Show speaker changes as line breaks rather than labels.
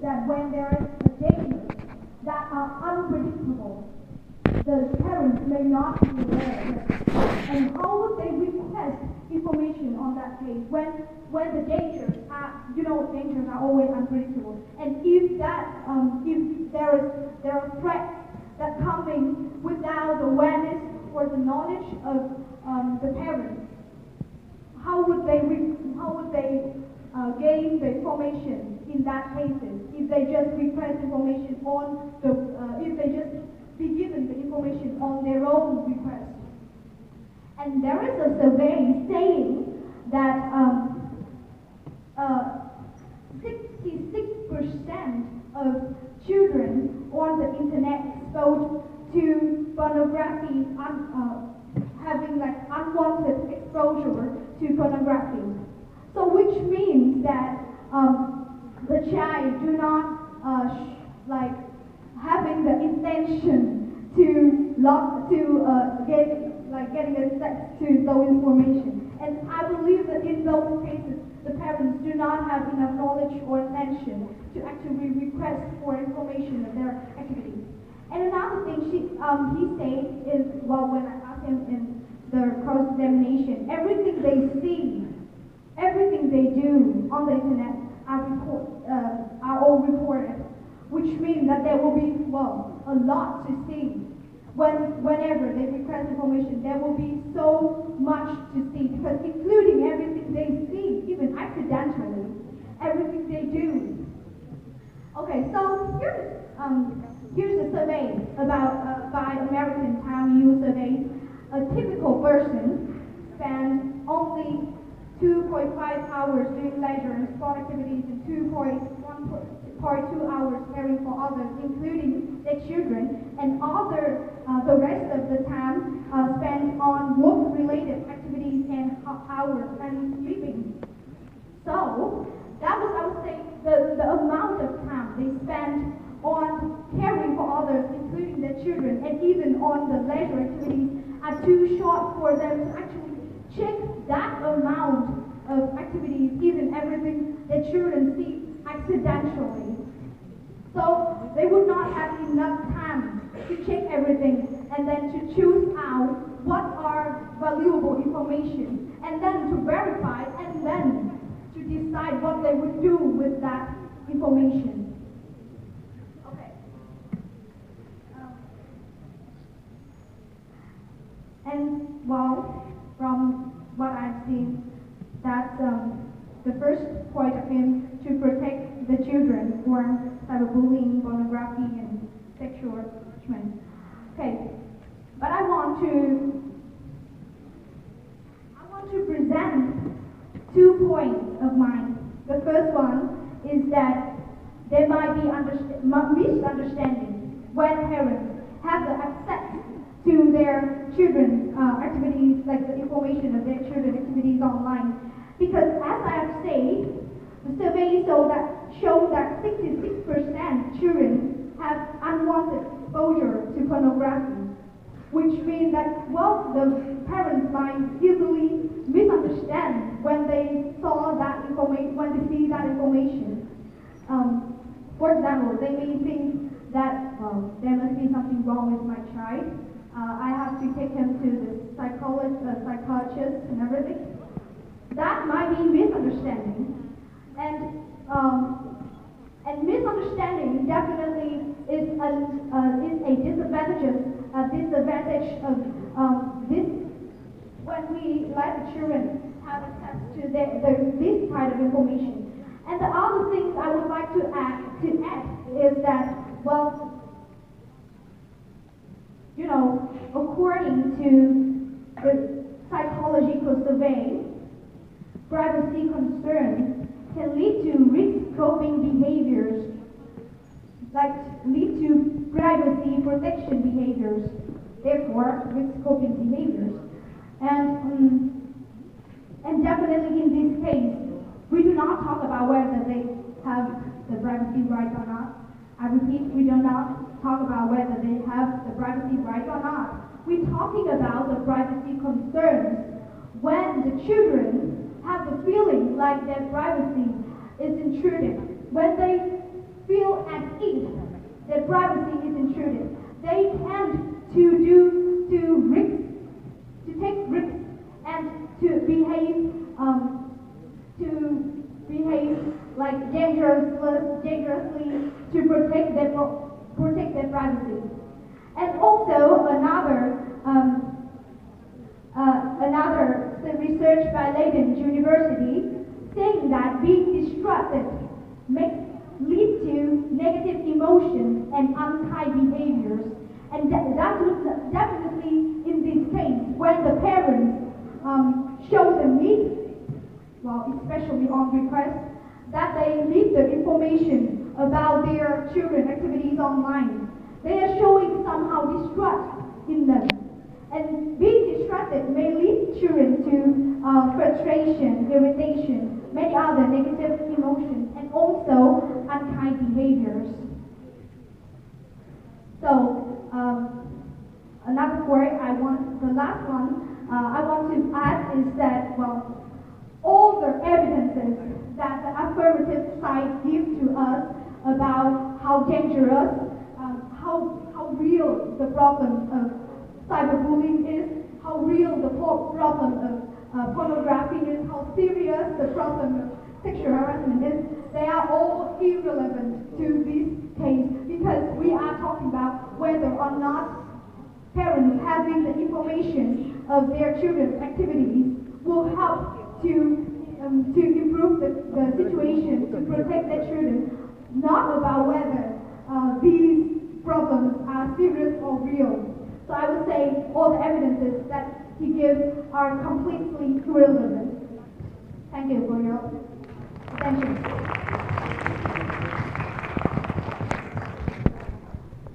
that when there is a danger that are unpredictable, the parents may not be aware of it. And how would they request information on that case when the dangers are, dangers are always unpredictable. And if there are threats that coming without the awareness or the knowledge of the parents, how would they gain the information in that cases if they just request information on if they just be given the information on their own request? And there is a survey saying that 66% of children on the internet exposed to pornography, having like unwanted exposure to pornography. So which means that the child do not having the intention to getting access to those information. And I believe that in those cases, the parents do not have enough knowledge or attention to actually request for information of their activities. And another thing he said is, when I asked him in the cross-examination, everything they see, everything they do on the internet are all reported, which means that there will be, a lot to see. Whenever they request information, there will be so much to see, because including everything they see, even accidentally, everything they do. Okay, so here's a survey about by American Time Use Survey. A typical person spends only 2.5 hours doing leisure and sport activities and 2.2 hours caring for others, including their children, and the rest of the time spent on work-related activities and hours and sleeping. So that was, I would say, the amount of time they spend on caring for others, including their children, and even on the leisure activities are too short for them to actually check that amount of activities, even everything their children see accidentally. So they would not have enough time to check everything and then to choose out what are valuable information, and then to verify, and then to decide what they would do with that information. Okay. From what I've seen, that's the first point of him to protect the children from cyberbullying, pornography, and sexual harassment. Okay, but I want to present 2 points of mine. The first one is that there might be misunderstanding when parents have the access to their children's activities, like the information of their children's activities online. Because as I have said, the survey showed that 66% children have unwanted exposure to pornography, which means that, the parents might easily misunderstand when they saw that information, when they see that information. For example, they may think that, there must be something wrong with my child. I have to take him to the psychologist and everything. That might be misunderstanding, and misunderstanding definitely is a disadvantage of this when we let the children have access to this kind of information. And the other things I would like to add is that, according to the psychological survey, privacy concerns can lead to risk-coping behaviors, lead to privacy protection behaviors, therefore risk-coping behaviors. And definitely in this case, we do not talk about whether they have the privacy right or not. I repeat, we do not talk about whether they have the privacy right or not. We're talking about the privacy concerns when the children have the feeling like their privacy is intruded, when they feel their privacy is intruded. They tend to take risks and to behave like dangerously to protect their privacy. And also another research by Leiden University saying that being distracted leads to negative emotions and unkind behaviors. And that would definitely, in this case, when the parents show the need, well, especially on request, that they leave the information about their children's activities online. They are showing somehow distrust in them. And being distracted may lead children to frustration, irritation, many other negative emotions, and also unkind behaviors. So, another point the last one I want to add is that, well, all the evidences that the affirmative side gives to us about how dangerous, how real the problem of cyberbullying is, how real the problem of pornography is, how serious the problem of sexual harassment is, they are all irrelevant to this case because we are talking about whether or not parents having the information of their children's activities will help to improve the situation, to protect their children, not about whether these problems are serious or real. So I would say all the evidences that he gives are completely irrelevant. Thank you for your attention.